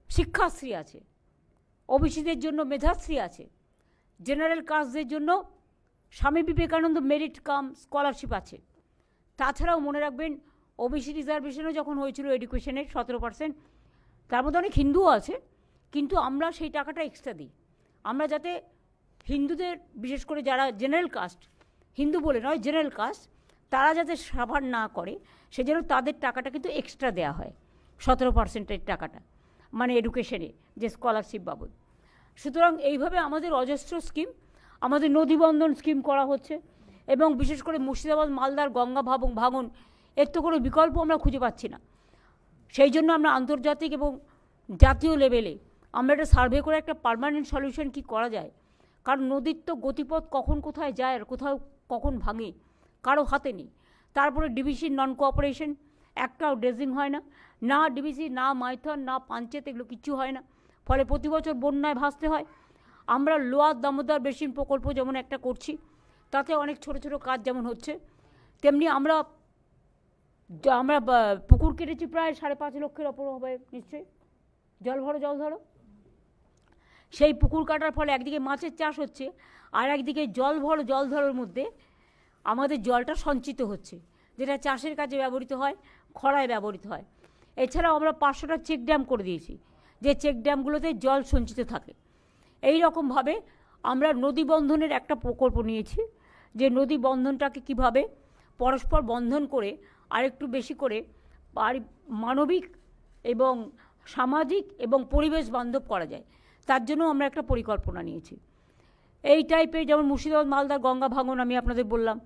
শিক্ষাশ্রী আছে, ওবিসিদের জন্য মেধাশ্রী আছে, জেনারেল কাস্টদের জন্য Swami Vivekananda merit cum scholarship আছে। তাছাড়াও মনে রাখবেন ওবিসি রিজার্ভেশনও যখন হয়েছিল এডুকেশনের 17%, তার মধ্যে অনেক হিন্দুও আছে, কিন্তু আমরা সেই টাকাটা এক্সট্রা দিই, আমরা যাতে হিন্দুদের, বিশেষ করে যারা জেনারেল কাস্ট, হিন্দু বলে নয় জেনারেল কাস্ট, তারা যাতে সাফার না করে সেজন্য তাদের টাকাটা কিন্তু এক্সট্রা দেওয়া হয়, 17%-এর টাকাটা, মানে এডুকেশনে যে স্কলারশিপ বাবদ। সুতরাং এইভাবে আমাদের অজস্র স্কিম, আমাদের নদীবন্ধন স্কিম করা হচ্ছে এবং বিশেষ করে মুর্শিদাবাদ, মালদার গঙ্গা ভাঙন, এর তো কোনো বিকল্প আমরা খুঁজে পাচ্ছি না। সেই জন্য আমরা আন্তর্জাতিক এবং জাতীয় লেভেলে আমরা একটা সার্ভে করে একটা পার্মানেন্ট সলিউশন কী করা যায়, কারণ নদীর তো গতিপথ কখন কোথায় যায় আর কোথাও কখন ভাঙে কারো হাতে নেই। তারপরে ডিবিসির নন কোঅপারেশন, একটাও ড্রেজিং হয় না, না ডিবিসি, না মাইথন, না পাঞ্চেত, এগুলো কিচ্ছু হয় না, ফলে প্রতি বছর বন্যায় ভাসতে হয়। আমরা লোয়ার দামোদর বেসিন প্রকল্প যেমন একটা করছি, তাতে অনেক ছোট ছোট কাজ যেমন হচ্ছে, তেমনি আমরা পুকুর কেটেছি প্রায় 5.5 লক্ষের ওপর হবে নিশ্চয়ই। জল ধরো সেই পুকুর কাটার ফলে একদিকে মাছের চাষ হচ্ছে, আর একদিকে জল ধরার মধ্যে আমাদের জলটা সঞ্চিত হচ্ছে, যেটা চাষের কাজে ব্যবহৃত হয়, খরায় ব্যবহৃত হয়। এছাড়াও আমরা 500টা চেক ড্যাম করে দিয়েছি, যে চেক ড্যামগুলোতে জল সঞ্চিত থাকে। এই রকমভাবে আমরা নদী বন্ধনের একটা প্রকল্প নিয়েছি, যে নদী বন্ধনটাকে কিভাবে পরস্পর বন্ধন করে আরেকটু বেশি করে মানবিক এবং সামাজিক এবং পরিবেশ বান্ধব করা যায়, তার জন্য আমরা একটা পরিকল্পনা নিয়েছি। এই টাইপের যেমন মুর্শিদাবাদ, মালদার গঙ্গা ভাঙন আমি আপনাদের বললাম,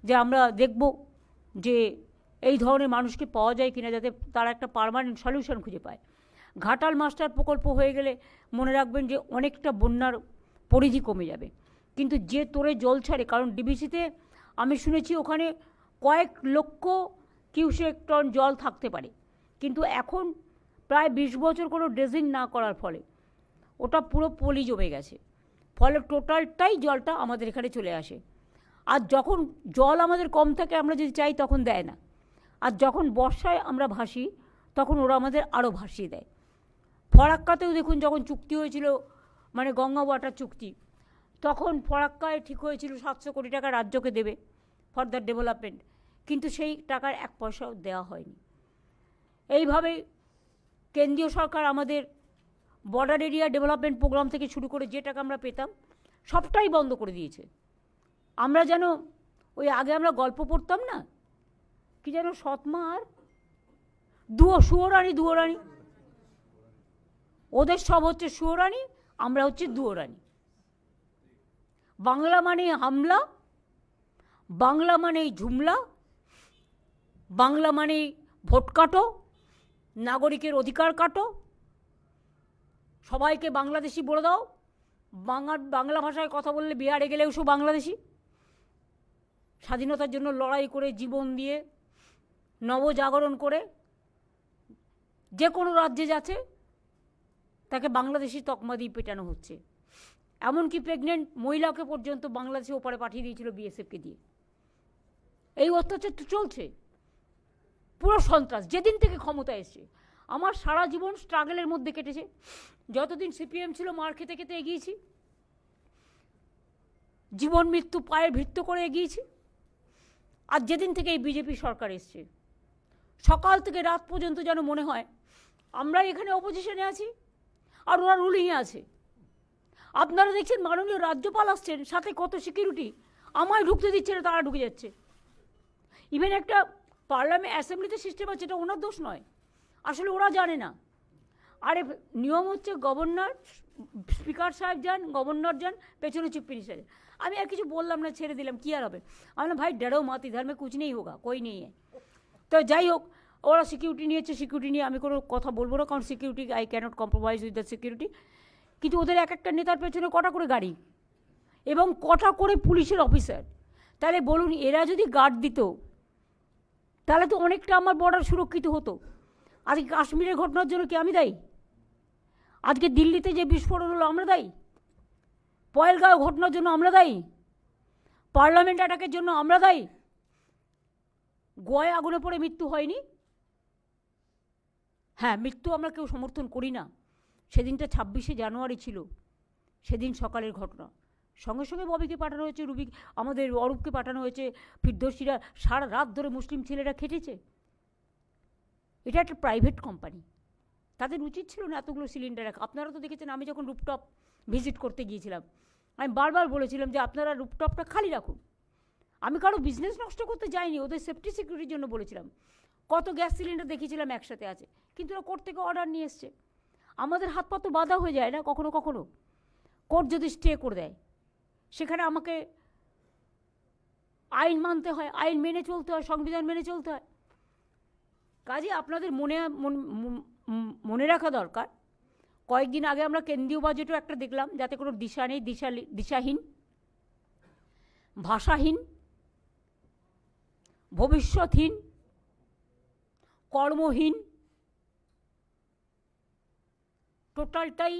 যে আমরা দেখব যে এই ধরনের মানুষকে পাওয়া যায় কিনা, যাতে তারা একটা পার্মানেন্ট সলিউশন খুঁজে পায়। ঘাটাল মাস্টার প্রকল্প হয়ে গেলে মনে রাখবেন যে অনেকটা বন্যার পরিধি কমে যাবে। কিন্তু যে তোরে জল ছাড়ে, কারণ ডিবিসিতে আমি শুনেছি ওখানে কয়েক লক্ষ কিউসেক টন জল থাকতে পারে, কিন্তু এখন প্রায় 20 বছর কোনো ড্রেজিং না করার ফলে ওটা পুরো পলি জমে গেছে, ফলে টোটালটাই জলটা আমাদের এখানে চলে আসে। আর যখন জল আমাদের কম থাকে আমরা যদি চাই তখন দেয় না, আর যখন বর্ষায় আমরা ভাসি তখন ওরা আমাদের আরও ভাসিয়ে দেয়। ফরাক্কাতেও দেখুন যখন চুক্তি হয়েছিল, মানে গঙ্গা ওয়াটার চুক্তি, তখন ফরাক্কায় ঠিক হয়েছিল 700 কোটি টাকা রাজ্যকে দেবে ফর দ্য ডেভেলপমেন্ট, কিন্তু সেই টাকার 1 পয়সাও দেওয়া হয়নি। এইভাবে কেন্দ্রীয় সরকার আমাদের বর্ডার এরিয়া ডেভেলপমেন্ট প্রোগ্রাম থেকে শুরু করে যে টাকা আমরা পেতাম সবটাই বন্ধ করে দিয়েছে। আমরা যেন ওই আগে আমরা গল্প পড়তাম না, কি যেন সৎমা আর সুয়োরানি দুয়োরানি, ওদের সব হচ্ছে সুয়োরানি, আমরা হচ্ছে দুয়োরানি। বাংলা মানে হামলা, বাংলা মানে ঝুমলা, বাংলা মানে ভোট কাটো, নাগরিকের অধিকার কাটো, সবাইকে বাংলাদেশি বলে দাও, বাংলা ভাষায় কথা বললে বিহারে গেলেও সব বাংলাদেশি। স্বাধীনতার জন্য লড়াই করে জীবন দিয়ে নবজাগরণ করে যে কোনো রাজ্যে যাচ্ছে তাকে বাংলাদেশি তকমা দিয়ে পেটানো হচ্ছে। এমনকি প্রেগনেন্ট মহিলাকে পর্যন্ত বাংলাদেশে ওপারে পাঠিয়ে দিয়েছিল বিএসএফকে দিয়ে। এই অত্যাচার তো চলছে, পুরো সন্ত্রাস যেদিন থেকে ক্ষমতা এসছে। আমার সারা জীবন স্ট্রাগলের মধ্যে কেটেছে, যতদিন সিপিএম ছিল মার খেতে খেতে এগিয়েছি, জীবন মৃত্যু পায়ে ভিত্ত করে এগিয়েছি। আর যেদিন থেকে এই বিজেপি সরকার এসছে, সকাল থেকে রাত পর্যন্ত যেন মনে হয় আমরা এখানে অপোজিশনে আছি আর ওরা রুলিংয়ে আছে। আপনারা দেখছেন মাননীয় রাজ্যপাল আসছেন, সাথে কত সিকিউরিটি, আমায় ঢুকতে দিচ্ছে না, তারা ঢুকে যাচ্ছে। ইভেন একটা পার্লামেন্ট অ্যাসেম্বলিতে সিস্টেম আছে, এটা ওনার দোষ নয়, আসলে ওরা জানে না। আরে নিয়ম হচ্ছে গভর্নর, স্পিকার সাহেব যান, গভর্নর যান, পেছনে চিফ মিনিস্টার। আমি আর কিছু বললাম না, ছেড়ে দিলাম, কি আর হবে। আমি বললাম ভাই ডেরো মত, ইধার মে কুছ নেই হোগা, কই নেই। তো যাই হোক, ওরা সিকিউরিটি নিয়েছে, সিকিউরিটি নিয়ে আমি কোনো কথা বলবো না, কারণ security I can't compromise with the security. কিন্তু ওদের এক একটা নেতার পেছনে কটা করে গাড়ি এবং কটা করে পুলিশের অফিসার। তাহলে বলুন, এরা যদি গার্ড দিত তাহলে তো অনেকটা আমার বর্ডার সুরক্ষিত হতো। আজকে কাশ্মীরের ঘটনার জন্য কি আমি দায়ী? আজকে দিল্লিতে যে বিস্ফোরণ হলো আমরা দায়ী? পয়েলগাঁও ঘটনার জন্য আমরা দায়ী? পার্লামেন্ট অ্যাটাকের জন্য আমরা দায়ী? গোয়ায় আগুনে পড়ে মৃত্যু হয়নি? হ্যাঁ, মৃত্যু আমরা কেউ সমর্থন করি না। সেদিনটা 26শে জানুয়ারি ছিল, সেদিন সকালের ঘটনা। সঙ্গে সঙ্গে ববিকে পাঠানো হয়েছে, আমাদের অরূপকে পাঠানো হয়েছে, ফিরদৌসীরা সারা রাত ধরে মুসলিম ছেলেরা খেটেছে। এটা একটা প্রাইভেট কোম্পানি, তাদের উচিত ছিল না এতগুলো সিলিন্ডার রাখা। আপনারা তো দেখেছেন, আমি যখন রুপটপ ভিজিট করতে গিয়েছিলাম আমি বারবার বলেছিলাম যে আপনারা রুপটপটা খালি রাখুন। আমি কারো বিজনেস নষ্ট করতে যাইনি, ওদের সেফটি সিকিউরিটির জন্য বলেছিলাম। কত গ্যাস সিলিন্ডার দেখিয়েছিলাম একসাথে আছে, কিন্তু ওরা কোর্ট থেকে অর্ডার নিয়ে এসছে। আমাদের হাত পা তো বাধা হয়ে যায় না কখনো কখনো, কোর্ট যদি স্টে করে দেয়, সেখানে আমাকে আইন মানতে হয়, আইন মেনে চলতে হয়, সংবিধান মেনে চলতে হয়। কাজে আপনাদের মনে রাখা দরকার, কয়েকদিন আগে আমরা কেন্দ্রীয় বাজেটও একটা দেখলাম, যাতে কোনো দিশা নেই, দিশাহীন, ভাষাহীন, ভবিষ্যৎহীন, কর্মহীন, টোটালটাই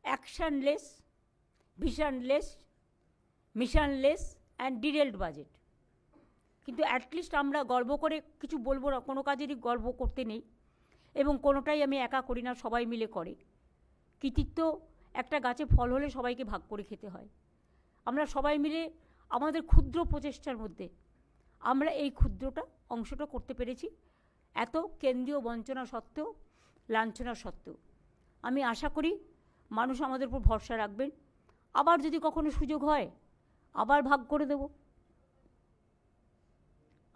অ্যাকশনলেস, ভিশনলেস, মিশনলেস অ্যান্ড ডিটেলড বাজেট। কিন্তু অ্যাটলিস্ট আমরা গর্ব করে কিছু বলবো না, কোনো কাজেরই গর্ব করতে নেই, এবং কোনোটাই আমি একা করি না, সবাই মিলে করে। কৃতিত্ব একটা গাছে ফল হলে সবাইকে ভাগ করে খেতে হয়। আমরা সবাই মিলে আমাদের ক্ষুদ্র প্রচেষ্টার মধ্যে আমরা এই ক্ষুদ্রটা অংশটা করতে পেরেছি, এত কেন্দ্রীয় বঞ্চনা সত্ত্বেও, লাঞ্ছনা সত্ত্বেও। আমি আশা করি মানুষ আমাদের উপর ভরসা রাখবেন। আবার যদি কখনো সুযোগ হয় আবার ভাগ করে দেব।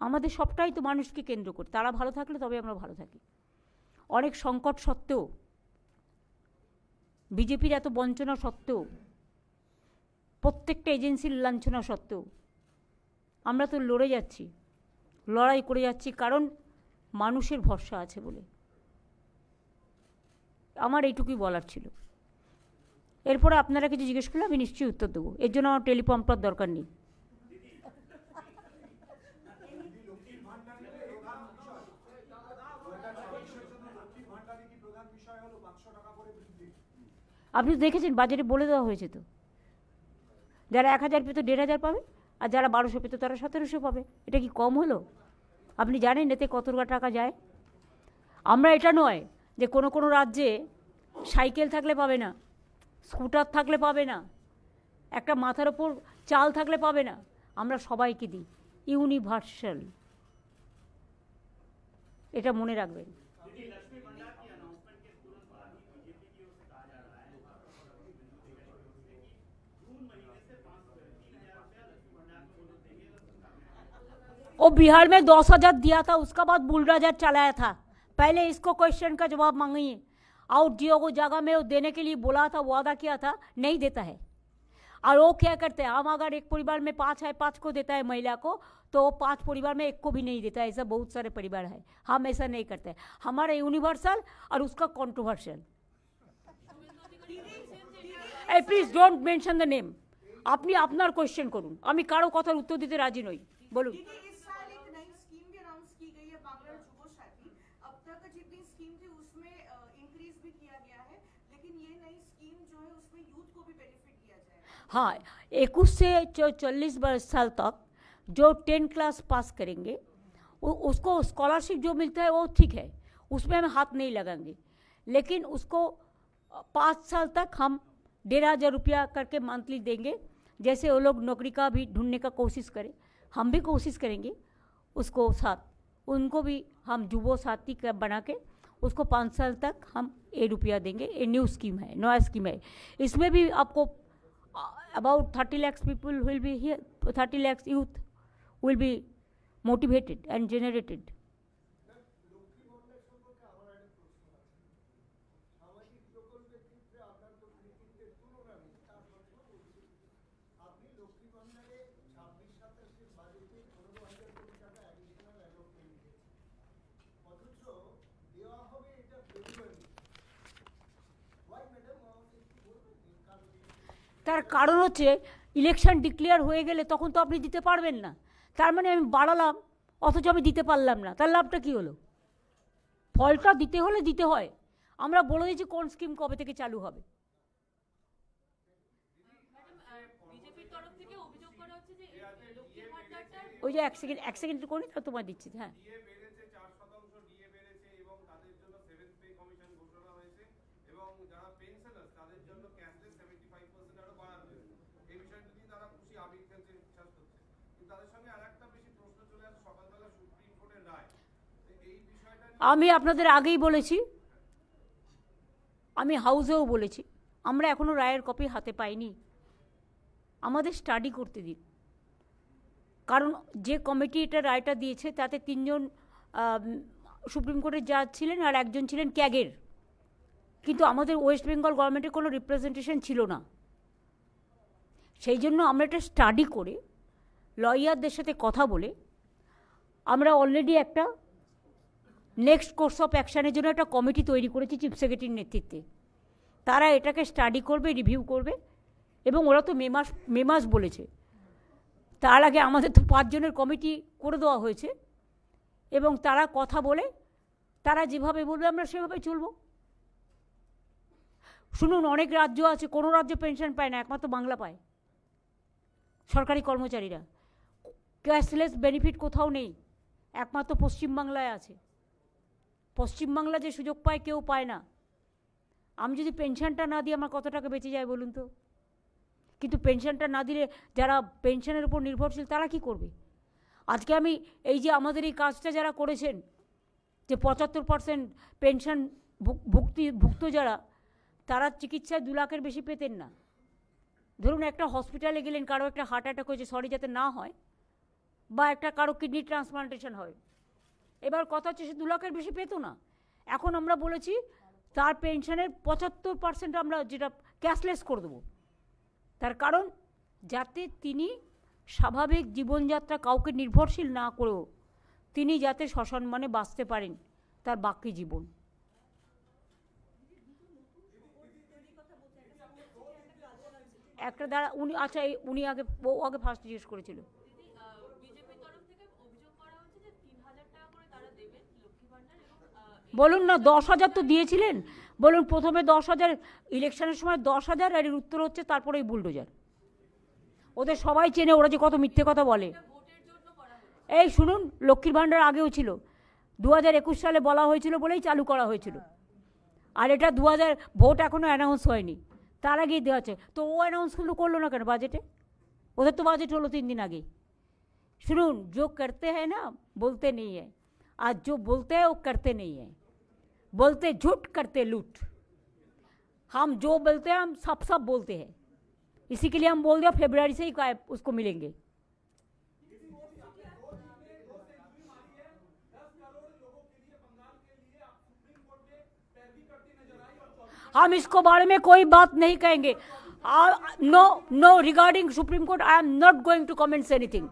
আমাদের সবটাই তো মানুষকে কেন্দ্র করে, তারা ভালো থাকলে তবে আমরা ভালো থাকি। অনেক সংকট সত্ত্বেও, বিজেপির এত বঞ্চনা সত্ত্বেও, প্রত্যেকটা এজেন্সির লাঞ্ছনা সত্ত্বেও আমরা তো লড়ে যাচ্ছি, লড়াই করে যাচ্ছি, কারণ মানুষের ভরসা আছে বলে। আমার এইটুকুই বলার ছিল। এরপরে আপনারা কিছু জিজ্ঞেস করলে আমি নিশ্চয়ই উত্তর দেবো, এর জন্য আমার টেলিপ্রম্পটার দরকার নেই। আপনি তো দেখেছেন বাজেটে বলে দেওয়া হয়েছে তো, যারা 1000 পেত 1500 পাবে, আর যারা 1200 পেত তারা 1700 পাবে। এটা কি কম হলো? আপনি জানেন এতে কত টাকা যায়? আমরা এটা নয় যে কোনো কোনো রাজ্যে সাইকেল থাকলে পাবে না, স্কুটার থাকলে পাবে না, একটা মাথার ওপর চাল থাকলে পাবে না। আমরা সবাইকে দিই, ইউনিভার্সাল। এটা মনে রাখবেন। वो बिहार में 10,000 दिया था, उसका बाद बुलडोजर चलाया था। पहले इसको क्वेश्चन का जवाब मांगिए। आउट जियो को जगह में वो देने के लिए बोला था, वादा किया था, नहीं देता है। और वो क्या करते हैं, हम अगर एक परिवार में 5 है, 5 को देता है महिला को, तो 5 परिवार में 1 को भी नहीं देता है। ऐसा बहुत सारे परिवार है। हम ऐसा नहीं करते। हमारा यूनिवर्सल और उसका controversial. Please don't mention the name. আপনি আপনার কোয়েশ্চেন করুন, আমি কারো কথার উত্তর দিতে রাজি নই। বলুন। हाँ, 21 से 40 साल तक जो 10 क्लास पास करेंगे उसको स्कॉलरशिप जो मिलता है वो ठीक है, उसमें हम हाथ नहीं लगाएंगे। लेकिन उसको 5 साल तक हम 1500 रुपया करके मंथली देंगे। जैसे वो लोग नौकरी का भी ढूंढने का कोशिश करें, हम भी कोशिश करेंगे उसको साथ, उनको भी हम जुबो साथी का बना के उसको 5 साल तक हम 1 रुपया देंगे। ये न्यू स्कीम है, नया स्कीम है। इसमें भी आपको about 30 lakhs people will be here, 30 lakhs youth will be motivated and generated. তার কারণ হচ্ছে ইলেকশন ডিক্লেয়ার হয়ে গেলে তখন তো আপনি দিতে পারবেন না। তার মানে আমি বাড়ালাম অথচ আমি দিতে পারলাম না, তার লাভটা কী হলো? ফলটা দিতে হলে দিতে হয়। আমরা বলে দিয়েছি কোন স্কিম কবে থেকে চালু হবে। ওই যে এক সেকেন্ড করি তো তোমায় দিচ্ছি। হ্যাঁ, আমি আপনাদের আগেই বলেছি, আমি হাউসেও বলেছি, আমরা এখনও রায়ের কপি হাতে পাইনি। আমাদের স্টাডি করতে দিন। কারণ যে কমিটি এটা রায়টা দিয়েছে তাতে 3 জন সুপ্রিম কোর্টের জাজ ছিলেন আর 1 জন ছিলেন ক্যাগের। কিন্তু আমাদের ওয়েস্ট বেঙ্গল গভর্নমেন্টের কোনো রিপ্রেজেন্টেশন ছিল না। সেই জন্য আমরা এটা স্টাডি করে লয়ারদের সাথে কথা বলে আমরা অলরেডি একটা নেক্সট কোর্স অফ অ্যাকশানের জন্য একটা কমিটি তৈরি করেছি চিফ সেক্রেটারির নেতৃত্বে। তারা এটাকে স্টাডি করবে, রিভিউ করবে, এবং ওরা তো মে মাস বলেছে। তার আগে আমাদের তো 5 জনের কমিটি করে দেওয়া হয়েছে, এবং তারা কথা বলে তারা যেভাবে বলবে আমরা সেভাবে চলব। শুনুন, অনেক রাজ্য আছে, কোনো রাজ্য পেনশন পায় না, একমাত্র বাংলা পায়। সরকারি কর্মচারীরা ক্যাশলেস বেনিফিট কোথাও নেই, একমাত্র পশ্চিমবাংলায় আছে। পশ্চিমবাংলা যে সুযোগ পায় কেউ পায় না। আমি যদি পেনশনটা না দিই আমার কত টাকা বেঁচে যায় বলুন তো? কিন্তু পেনশনটা না দিলে যারা পেনশনের উপর নির্ভরশীল তারা কি করবে? আজকে আমি এই যে আমাদের এই কাজটা যারা করেছেন, যে 75% পেনশন ভুক্ত যারা, তারা চিকিৎসায় 2 লাখের বেশি পেতেন না। ধরুন একটা হসপিটালে গেলেন, কারো একটা হার্ট অ্যাটাক হয়েছে, সরি যাতে না হয়, বা একটা কারো কিডনি ট্রান্সপ্লান্টেশন হয়, এবার কথা হচ্ছে সে 2 লাখের বেশি পেত না। এখন আমরা বলেছি তার পেনশনের 75% আমরা যেটা ক্যাশলেস করে দেবো। তার কারণ যাতে তিনি স্বাভাবিক জীবনযাত্রা কাউকে নির্ভরশীল না করেও তিনি যাতে সসম্মানে বাঁচতে পারেন তার বাকি জীবন। একটা দ্বারা উনি আচ্ছা উনি আগে ও আগে ফার্স্ট জিজ্ঞেস করেছিল। বিজেপির তরফ থেকে অভিযোগ করা হচ্ছে যে ৩,০০০ টাকা করে তারা দেবেন লক্ষ্মী ভান্ডার এবং বলুন না 10,000 তো দিয়েছিলেন, বলুন প্রথমে 10,000 ইলেকশনের সময় 10,000 আর এর উত্তর হচ্ছে তারপরেই বুলডোজার। ওদের সবাই চেনে ওরা যে কত মিথ্যে কথা বলে। এই শুনুন, লক্ষ্মীর ভাণ্ডার আগেও ছিল, 2021 সালে বলা হয়েছিল বলেই চালু করা হয়েছিল, আর এটা 2000 ভোট এখনও অ্যানাউন্স হয়নি, তার আগেই দেওয়া আছে। তো ও অ্যানাউন্সগুলো করলো না কেন বাজেটে? ওদের তো বাজেট হলো 3 दिन আগেই। শুনুন, जो करते हैं ना बोलते नहीं है, आज जो बोलते हैं वो करते नहीं है, बोलते झूठ करते लूट। हम जो बोलते हैं हम सब बोलते हैं, इसी के लिए हम बोल दिया फरवरी से ही उसको मिलेंगे। हम इसको बारे में कोई बात नहीं कहेंगे। No regarding supreme court I am not going to comments anything.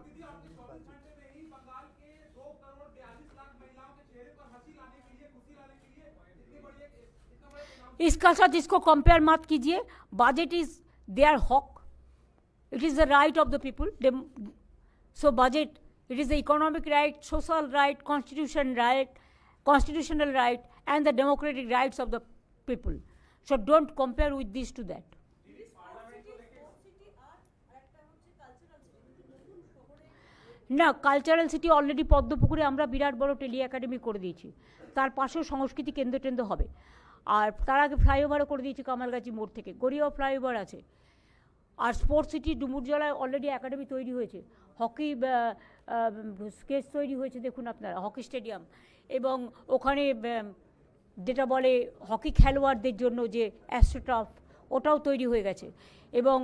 इसका साथ इसको कंपेयर मत कीजिए। बजट इज देयर हक, it is the right of the people. So budget it is the economic right, social right, constitutional right and the democratic rights of the people. So don't compare with this to that. না, cultural city already পদ্মপুকুরে আমরা বিরাট বড় tele academy করে দিয়েছি, তার পাশেও সংস্কৃতি কেন্দ্র টেন্দ্র হবে, আর তার আগে ফ্লাইওভারও করে দিয়েছি কামালগাছি মোড় থেকে, গড়িয়াও ফ্লাইওভার আছে। আর স্পোর্টস সিটি ডুমুরজলায় অলরেডি একাডেমি তৈরি হয়েছে, হকি স্কেচ তৈরি হয়েছে, দেখুন আপনারা হকি স্টেডিয়াম, এবং ওখানে যেটা বলে হকি খেলোয়াড়দের জন্য যে অ্যাস্ট্রোটার্ফ ওটাও তৈরি হয়ে গেছে, এবং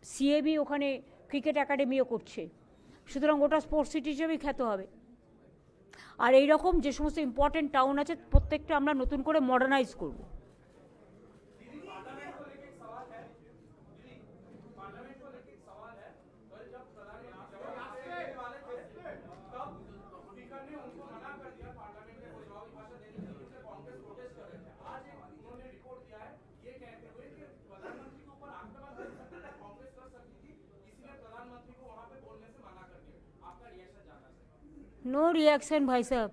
সিএবি ওখানে ক্রিকেট একাডেমিও করছে। সুতরাং ওটা স্পোর্টস সিটি হিসেবেই খ্যাত হবে। আর এই রকম যে সমস্ত ইম্পর্টেন্ট টাউন আছে প্রত্যেকটা আমরা নতুন করে মডার্নাইজ করব। नो रिएक्शन भाई साहब,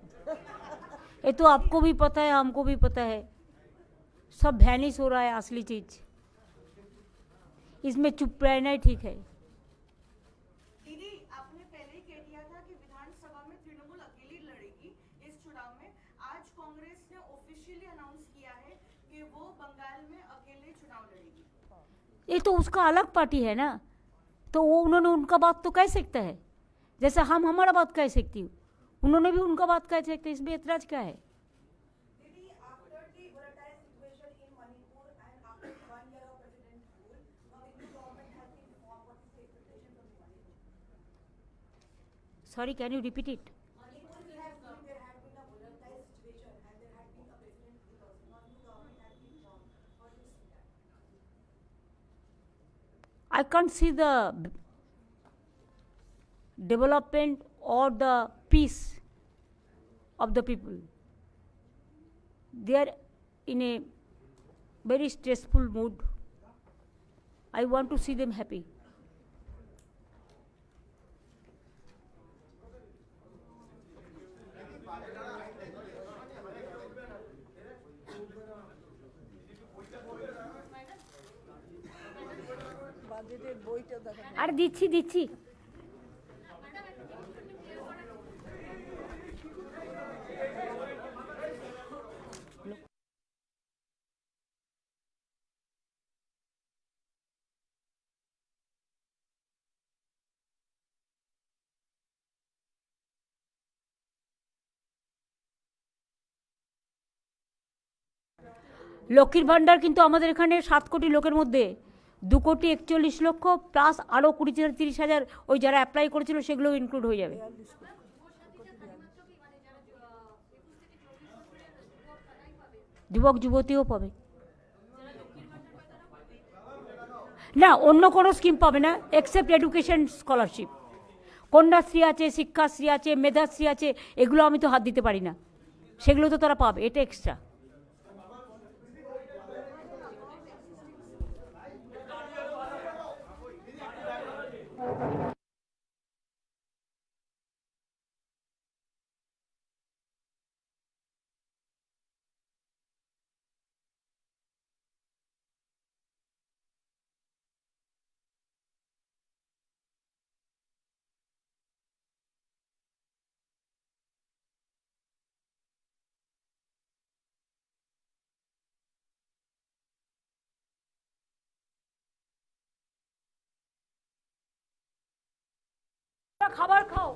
ये तो आपको भी पता है हमको भी पता है, सब वैनिश हो रहा है असली चीज, इसमें चुप रहना ही ठीक है। दीदी, आपने पहले ही कह दिया था कि विधानसभा में तृणमूल अकेली लड़ेगी इस चुनाव में। आज कांग्रेस ने ऑफिशियली अनाउंस किया है कि वो बंगाल में अकेले चुनाव लड़ेगी। ये तो उसका अलग पार्टी है ना, तो वो उन्होंने उनका बात तो कह सकता है, जैसे हम हमारा बात कह सकती हूँ, उन्होंने भी उनका बात कह सकते, इसमें एतराज क्या है? Sorry, can you repeat it? I can't see the development or the peace of the people. They are in a very stressful mood. I want to see them happy. বাজেটের বইটা দেখা আর দিচ্ছি লক্ষ্মীর ভাণ্ডার কিন্তু আমাদের এখানে 7 কোটি লোকের মধ্যে 2,41,00,000 প্লাস আরও 20,000-30,000 ওই যারা অ্যাপ্লাই করেছিল সেগুলো ইনক্লুড হয়ে যাবে। যুবক যুবতীও পাবে না, অন্য কোনো স্কিম পাবে না এক্সেপ্ট এডুকেশন স্কলারশিপ। কন্যাশ্রী আছে, শিক্ষাশ্রী আছে, মেধাশ্রী আছে, এগুলো আমি তো হাত দিতে পারি না, সেগুলো তো তারা পাবে, এটা এক্সট্রা। খাবার খাও।